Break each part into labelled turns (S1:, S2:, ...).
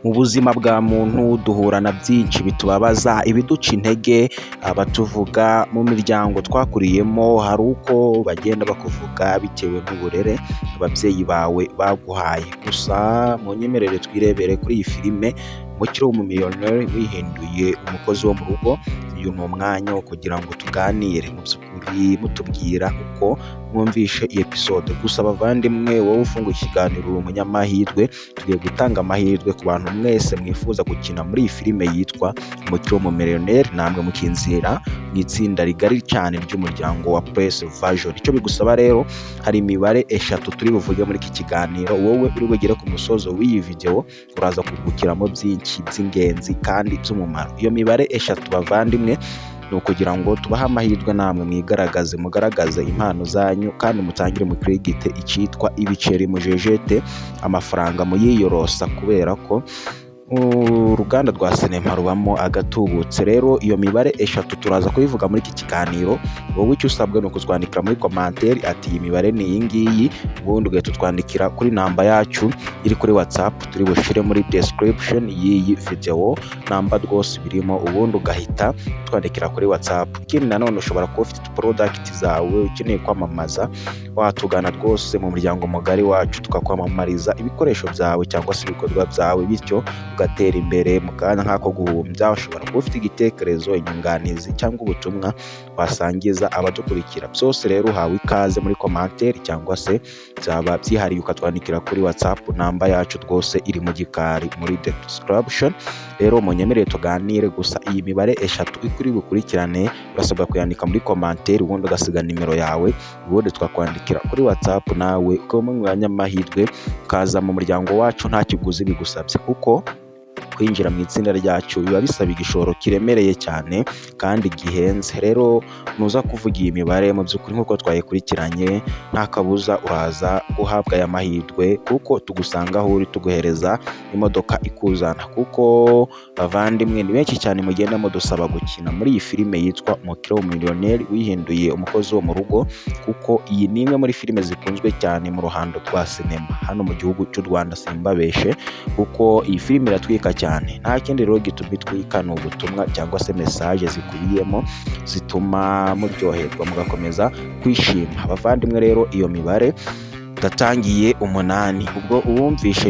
S1: Mu buzima bwa muntu duhura na byinshi bitubabaza, ibiduca intege, abatuvuga mu miryango twakuriyemo hari uko bagenda bakuvuga bitewe n'uburere ababyeyi bawe baguhaye. Gusa munyemerere twirebere kuri iyi filime Umukire w'umumiliyoneri wihinduye umukozi wo mu rugo. Uyu ni umwanya wo kugira ngo tuganire mu by'ukuri mutubwira uko mwumvishe iyi episode. Gusa bavandimwe, wowe ufunguye ikiganiro uri umunyamahirwe, tugiye gutanga amahirwe ku bantu mwese mwifuza gukina muri iyi filime yitwa Umukire w'umumiliyoneri, namwe mukinzira mu itsinda rigari cyane ry'umuryango wa Press Version. Icyo bigusaba rero, hari imibare 3 turi buvuge muri iki kiganiro. Wowe uri bugere ku musozo w'iyi video uraza kugukiramo byinshi by'ingenzi kandi by'umumaro. Iyo mibare 3 bavandimwe ni ukugira ngo tubahe amahirwe namwe mugaragaze impano zanyu kandi mutangire mu credit icyitwa ibiceri mujejete amafaranga muyiyorosa, kubera ko uruganda rwa sinema rubamo agatubutse. Rero iyo mibare 3 turaza kubivuga muri iki kiganiro. Wowe icyo usabwa ni ukutwandikira muri commentaire ati iyi mibare ni iyi ngiyi, ubundi ugahita utwandikira kuri namba yacu iri kuri WhatsApp turi bushire muri description y'iyi video. Namba rwose birimo, ubundi ugahita twandikira kuri WhatsApp. Ikindi nanone ushobora kuba ufite product zawe ukeneye kwamamaza, watugana rwose mu muryango mugari wacu tukakwamamariza ibikoresho byawe cyangwa se ibikorwa byawe, bityo ugatera imbere mu kanya nk'ako guhumbya. Ushobora kuba ufite igitekerezo, inyunganizi cyangwa ubutumwa wasangiza abadukurikira. Byose rero uhawe ikaze muri commentaire cyangwa se byaba byihariye ukatwandikira kuri WhatsApp. Namba yacu rwose iri mu gikari muri description. Rero munyemerere tuganire. Gusa iyi mibare 3 ikuri bukurikirane urasabwa kuyandika muri commentaire, ubundi ugasiga nimero yawe, ubundi twakwandikira kuri WhatsApp nawe ukaba mu mwanya mahirwe ukaza mu muryango wacu nta kiguzi bigusabye, kuko kwinjira mu itsinda ryacu biba bisaba igishoro kiremereye cyane kandi gihenze. Rero nuza kuvuga iyi mibare mu by'ukuri nk'uko twayikurikiranye, nta kabuza uraza guhabwa aya mahirwe, kuko tugusanga aho uri tuguhereza imodoka ikuzana. Kuko bavandimwe ni benshi cyane mugenda mudusaba gukina muri iyi filime yitwa Umukire w'umumiliyoneri wihinduye umukozi wo mu rugo, kuko iyi ni imwe muri filime zikunzwe cyane mu ruhando rwa sinema hano mu gihugu cy'u Rwanda. Simbabeshe, kuko iyi filime iratwika cyane. Nta kindi rero gituma itwika, ni ubutumwa cyangwa se message zikubiyemo zituma muryoherwa mugakomeza kwishima. Abavandimwe rero iyo mibare ndatangiye 8. Ubwo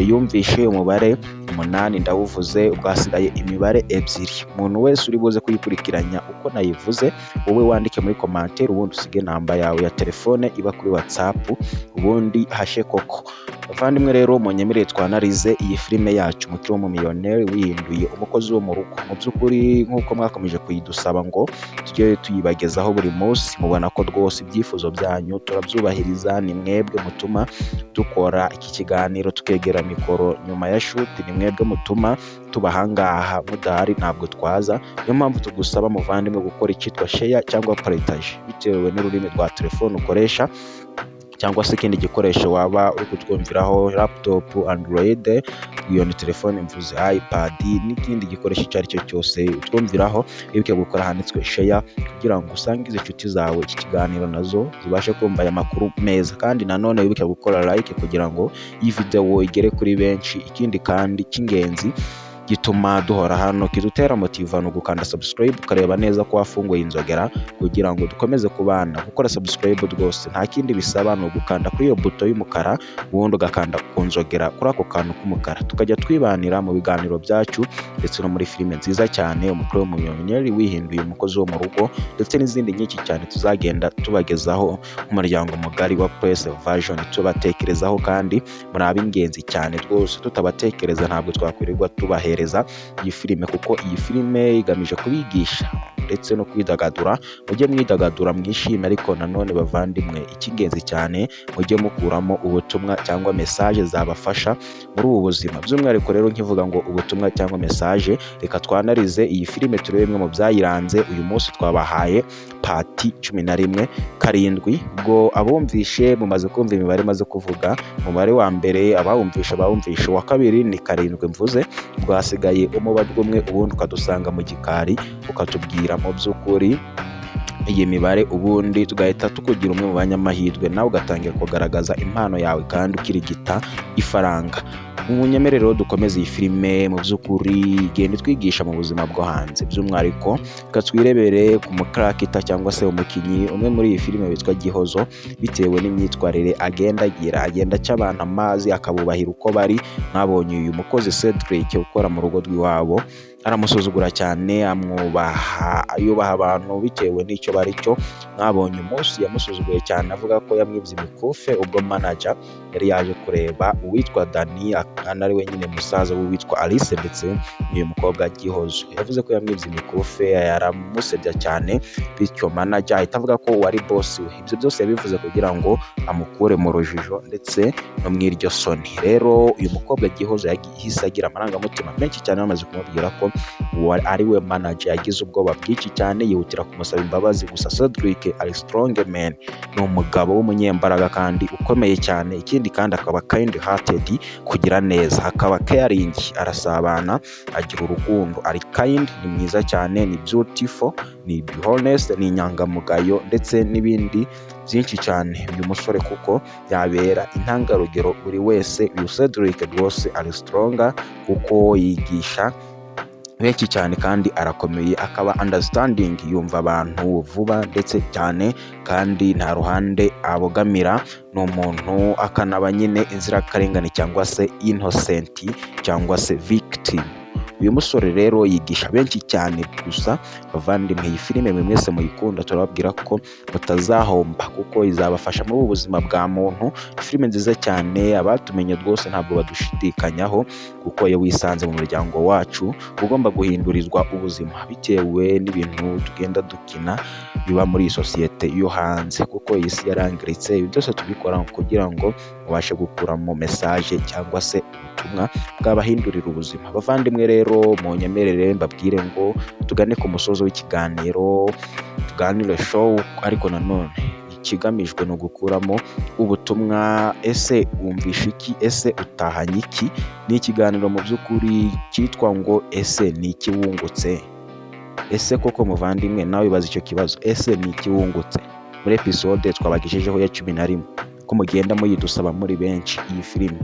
S1: yumvishe umubare 8 ndawuvuze, ubwo hasigaye imibare 2. Umuntu wese uri buze kuyikurikiranya uko nayivuze, wowe wandike muri commentaire, ubundi usige namba yawe ya telefone iba kuri WhatsApp, ubundi hashe koko. Bavandimwe rero munyemerere twanarize iyi filime yacu Umukire w'umumiliyoneri wihinduye umukozi wo mu rugo. Mu by'ukuri nk'uko mwakomeje kuyidusaba ngo tujye tuyibagezaho buri munsi, mubona ko rwose ibyifuzo byanyu turabyubahiriza. Ni mwebwe mutuma dukora iki kiganiro tukegera mikoro nyuma ya shoot, ni mwebwe mutuma tubahangaha, mudahari ntabwo twaza. Niyo mpamvu tugusaba muvandimwe gukora icyitwa share cyangwa partage bitewe n'ururimi rwa telefone ukoresha cyangwa se ikindi gikoresho waba uri kutwumviraho, laptop, Android, iyo ni telefone mvuze, iPad n'ikindi gikoresho icyo ari cyo cyose utwumviraho. Wibuke gukora handitswe share kugira ngo usangize inshuti zawe iki kiganiro nazo zibashe kumva aya makuru meza, kandi nanone wibuke gukora like kugira ngo iyi video igere kuri benshi. Ikindi kandi cy'ingenzi gituma duhora hano kidutera motivano gukanda subscribe, ukareba neza ko wafunguye inzogera kugira ngo dukomeze kubana. Gukora subscribe rwose nta kindi bisaba, no gukanda kuri iyo buto y'umukara, ubundi ugakanda ku nzogera kuri ako kantu k'umukara, tukajya twibanira mu biganiro byacu ndetse no muri filime nziza cyane Umukire w'umumiliyoneri wihinduye umukozi wo mu rugo, ndetse n'izindi nyinshi cyane tuzagenda tubagezaho umuryango mugari wa Press Version. Tubatekerezaho kandi muri ab'ingenzi cyane rwose, tutabatekereza ntabwo twakwirirwa tubahereza iyi filime, kuko iyi filime igamije kubigisha ndetse no kwidagadura. Mujye mwidagadura mwishime, ariko nanone bavandimwe icy'ingenzi cyane mujye mukuramo ubutumwa cyangwa message zabafasha muri ubu buzima. By'umwihariko rero nkivuga ngo ubutumwa cyangwa message, reka twanarize iyi filime turebe bimwe mu byayiranze. Uyu munsi twabahaye pati 11 7. Ubwo abumvishe mumaze kumva imibare maze kuvuga, umubare wa mbere abawumvisha wa kabiri ni 7 mvuze. Ubwo hasigaye umubare umwe, ubundi ukadusanga mu gikari ukatubwira mu by'ukuri iyi mibare, ubundi tugahita tukugira umwe mu banyamahirwe, nawe ugatangira kugaragaza impano yawe kandi ukirigita ifaranga. Munyemerere rero dukomeze iyi filime mu by'ukuri igenda itwigisha mu buzima bwo hanze, by'umwihariko reka twirebere ku mukarakita cyangwa se umukinnyi umwe muri iyi filime witwa Gihozo, bitewe n'imyitwarire agenda agira, agenda aca abantu amazi akabubahira uko bari. Mwabonye uyu mukozi Cedric ukora mu rugo rw'iwabo aramusuzugura cyane, yubaha abantu bitewe n'icyo bari cyo. Mwabonye umunsi yamusuzuguye cyane avuga ko yamwibye imikufe ubwo manager yari yaje kureba uwitwa Dani, ari we nyine musaza w'uwitwa Alice ndetse n'uyu mukobwa Gihozo. Yavuze ko yamwibye imikufe, yaramusebya cyane, bityo manager ahita avuga ko wari boss we. Ibyo byose yabivuze kugira ngo amukure mu rujijo ndetse no mu iryo soni. Rero uyu mukobwa Gihozo yahise agira amarangamutima menshi cyane, bamaze kumubwira ko ari we manager. Yagize ubwoba bwinshi cyane, yihutira kumusaba imbabazi. Gusa Cedric ari strong man, ni umugabo w'umunyembaraga kandi ukomeye cyane. Ikindi kandi akaba kind hearted, kugira neza, akaba caring, arasabana, agira urukundo, ari kind, ni mwiza cyane, ni beautiful, ni honest, ni inyangamugayo ndetse n'ibindi byinshi cyane. Uyu musore kuko yabera intangarugero buri wese. Uyu Cedric rwose ari stronger kuko yigisha benshi cyane kandi arakomeye, akaba understanding, yumva abantu vuba ndetse cyane kandi nta ruhande abogamira. Ni umuntu akanaba nyine inzirakarengane cyangwa se innocent cyangwa se victim. Uyu musore rero yigisha benshi cyane. Gusa bavandimwe, iyi filime mwese muyikunda, turababwira ko mutazahomba kuko izabafasha muri ubu buzima bwa muntu. Filime nziza cyane, abatumenye rwose ntabwo badushidikanyaho, kuko iyo wisanze mu muryango wacu ugomba guhindurizwa ubuzima bitewe n'ibintu tugenda dukina biba muri iyi sosiyete yo hanze, kuko iyi si yarangiritse. Ibi byose tubikora kugira ngo ubashe gukuramo message cyangwa se ubutumwa bwabahindurira ubuzima. Bavandimwe rero munyemerere mbabwire ngo tugane ku musozo w'ikiganiro, tuganire show, ariko nanone ikigamijwe no gukuramo ubutumwa. Ese wumvisha iki? Ese utahanye iki? Ni ikiganiro mu by'ukuri cyitwa ngo ese ni iki wungutse? Ese koko muvandimwe nawe baza icyo kibazo, ese ni iki wungutse? Muri episode twabagejejeho ya 11 ko mugenda muyidusaba muri benshi iyi filime.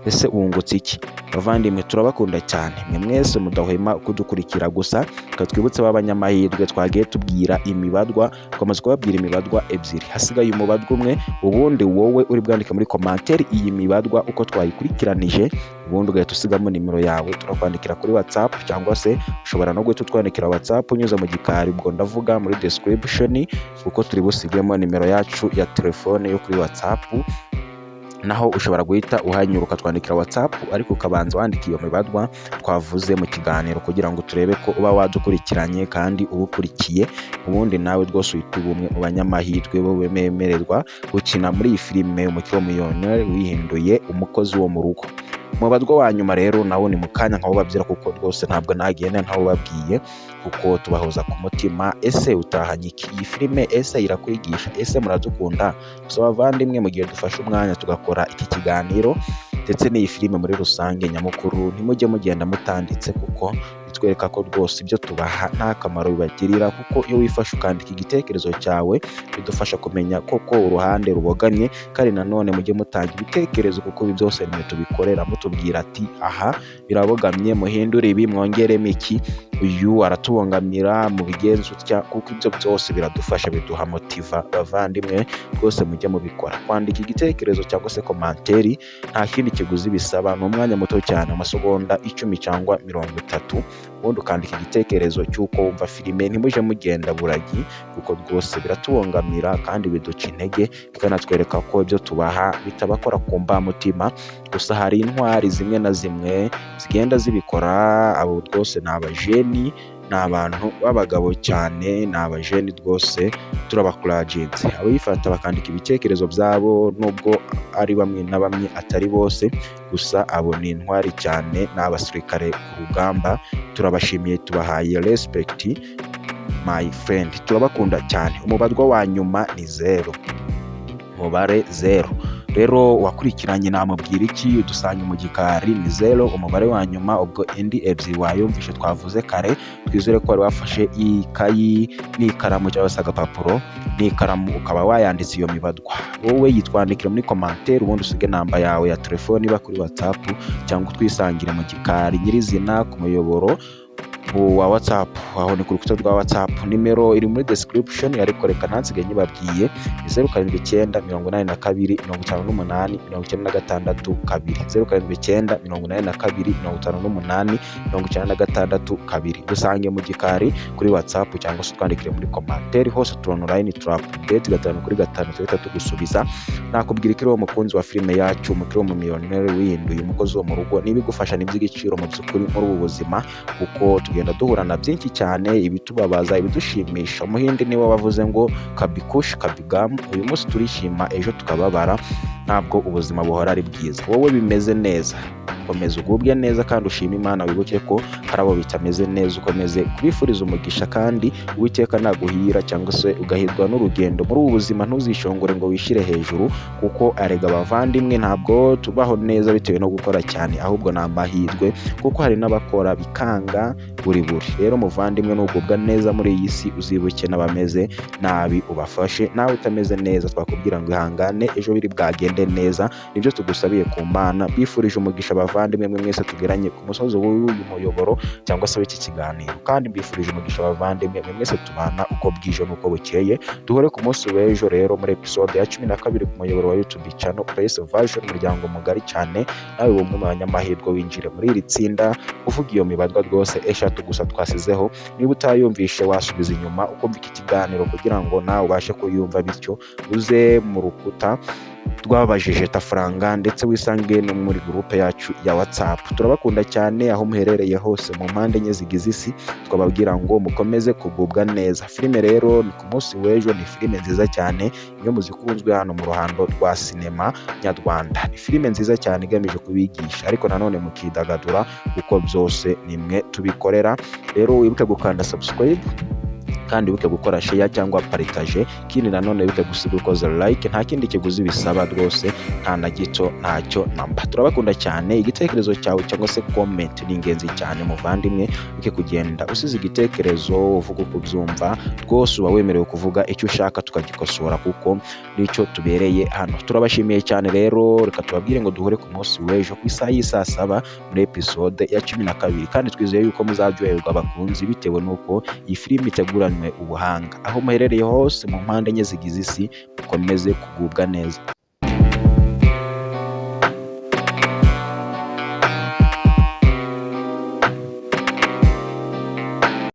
S1: Ese wungutse iki? Bavandimwe turabakunda cyane, mwe mwese mudahwema kudukurikira. Gusa twibutse b'abanyamahirwe twagiye tubwira imibadwa, twamaze kubabwira imibadwa ebyiri, hasigaye umubadwa umwe. Ubundi wowe uri bwandike muri commentaire iyi mibadwa uko twayikurikiranije, ubundi ugahita usigamo nimero yawe, turakwandikira kuri WhatsApp, cyangwa se ushobora no guhita utwandikira WhatsApp unyuze mu gikari, ubwo ndavuga muri description, kuko turi busigemo nimero yacu ya telefone yo kuri WhatsApp. Naho ushobora guhita uhanyura ukatwandikira WhatsApp, ariko ukabanza wandika iyo mibadwa twavuze mu kiganiro, kugira ngo turebe ko uba wadukurikiranye kandi ubukurikiye. Ubundi nawe rwose uhita ubumwe mu banyamahirwe bo bemererwa gukina muri iyi filime Umukire Millionaire wihinduye umukozi wo mu rugo. Umubadwa wa nyuma rero nawo ni mu kanya nkawubabyira, kuko rwose ntabwo nagenda ntawubabwiye, kuko tubahoza ku mutima. Ese utahanye iki? Iyi filime ese irakwigisha? Ese muradukunda? Gusa bavandimwe, mu gihe dufashe umwanya tugakora iki kiganiro ndetse n'iyi filime muri rusange nyamukuru, ntimujye mugenda mutanditse, kuko bitwereka ko rwose ibyo tubaha nta kamaro bibagirira. Kuko iyo wifashe ukandika igitekerezo cyawe, bidufasha kumenya koko uruhande rubogamye. Kandi nanone mujye mutanga ibitekerezo, kuko ibi byose nimwe tubikorera, mutubwira ati aha birabogamye, muhindure ibi, mwongeremo iki, uyu aratubongamira, mu bigenza utya, kuko ibyo byose biradufasha, biduha motiva. Bavandimwe rwose mujye mubikora, kwandika igitekerezo cyangwa se komanteri, nta kindi kiguzi bisaba, ni umwanya muto cyane, amasegonda 10 cyangwa 30, ubundi ukandika igitekerezo cy'uko wumva filime. Ntimuje mugenda buragi, kuko rwose biratubongamira kandi biduca intege, bikanatwereka ko ibyo tubaha bitabakora ku mbamutima. Gusa hari intwari zimwe na zimwe zigenda zibikora. Abo rwose ni abajeni, ni abantu b'abagabo cyane, ni abajeni rwose turabakuragenze. Abifata bakandika ibitekerezo byabo, nubwo ari bamwe na bamwe atari bose, gusa abo ni intwari cyane, ni abasirikare ku rugamba. Turabashimiye, tubahaye respect my friend, turabakunda cyane. Umubadwa wa nyuma ni 0, umubare 0. rero wakurikiranye namubwira iki? Dusanga mu gikari ni 0 umubare wa nyuma, ubwo indi ebyiri wayumvishe twavuze kare. Twizere ko wari wafashe ikayi n'ikaramu cyangwa se agapapuro n'ikaramu ukaba wayanditse iyo mibadwa. Wowe yitwandikire muri commentaire ubundi usige namba yawe ya telefone iba kuri WhatsApp, cyangwa twisangire mu gikari nyirizina ku muyoboro wa WhatsApp. Aho ni ku rukuta rwa WhatsApp, nimero iri muri description, ariko reka ntansige nyibabwiye, ni 079 82 58 96 2, 079 82 58 96 2. Dusange mu gikari kuri WhatsApp cyangwa se twandikire muri commentaire, hose turi online update 5/5 tuhita tugusubiza. Nakubwira ko umukunzi wa filime yacu, umukiro mu millionaire winduye umukozi wo mu rugo, nibigufasha n'iby'igiciro mu by'ukuri muri ubu buzima, kuko tugenda duhura na byinshi cyane, ibitubabaza, ibidushimisha. Umuhindi niwe wavuze ngo kabikush kabigam, uyu munsi turishima ejo tukababara, ntabwo ubuzima buhora ari bwiza. Wowe bimeze neza, komeza ugubwe neza kandi ushima Imana, wibuke ko hari abo bitameze neza, ukomeze kubifuriza umugisha kandi Uwiteka naguhira cyangwa se ugahirwa n'urugendo muri ubu buzima. Ntuzishongore ngo wishire hejuru, kuko arega abavandimwe ntabwo tubaho neza bitewe no gukora cyane, ahubwo ni amahirwe, kuko hari n'abakora bikanga buri. Rero muvandimwe, nugubwa neza muri iyi si, uzibuke n'abameze nabi ubafashe. Nawe utameze neza, twakubwira ngo ihangane, ejo biri bwagende neza. Nibyo tugusabiye ku Mana. Bifurije umugisha abavandimwe mwese tugeranye ku musozi w'uyu muyoboro cyangwa se w'iki kiganiro, kandi mbifurije umugisha abavandimwe mwese tubana uko bwije n'uko bukeye. Duhore ku munsi w'ejo rero muri episode ya 12 ku muyoboro wa YouTube channel Praise Version, umuryango mugari cyane. Nawe bumwe mu banyamahirwe winjire muri iri tsinda, uvuga iyo mibadwa rwose eshatu gusa twasizeho. Niba utayumvishe wasubiza inyuma ukumva iki kiganiro, kugira ngo nawe ubashe kuyumva, bityo uze mu rukuta rwabajije tafaranga, ndetse wisange no muri groupe yacu ya WhatsApp. Turabakunda cyane aho muherereye hose mu mpande enye zigize isi, twababwira ngo mukomeze kugubwa neza. Filime rero ni ku munsi w'ejo, ni filime nziza cyane, imwe mu zikunzwe hano mu ruhando rwa sinema nyarwanda. Ni filime nziza cyane igamije kubigisha, ariko nanone mukidagadura, kuko byose nimwe tubikorera. Rero wibuke gukanda subscribe kandi wibuke gukora share cyangwa partage, kindi nanone wibuke gusiga ukoze like. Nta kindi kiguzi bisaba rwose, nta na gito, ntacyo namba. Turabakunda cyane. Igitekerezo cyawe cyangwa se comment ni ingenzi cyane muvandimwe, wibuke kugenda usize igitekerezo, uvuga uko ubyumva rwose, uba wemerewe kuvuga icyo ushaka tukagikosora, kuko nicyo tubereye hano. Turabashimiye cyane rero, reka tubabwire ngo duhure ku munsi w'ejo ku isaha y'isa 7 muri episode ya 12, kandi twizeye yuko muzaryoherwa abakunzi, bitewe n'uko iyi filime iteguranywe ubuhanga. Aho muherereye hose mu mpande enye zigize isi, mukomeze kugubwa neza.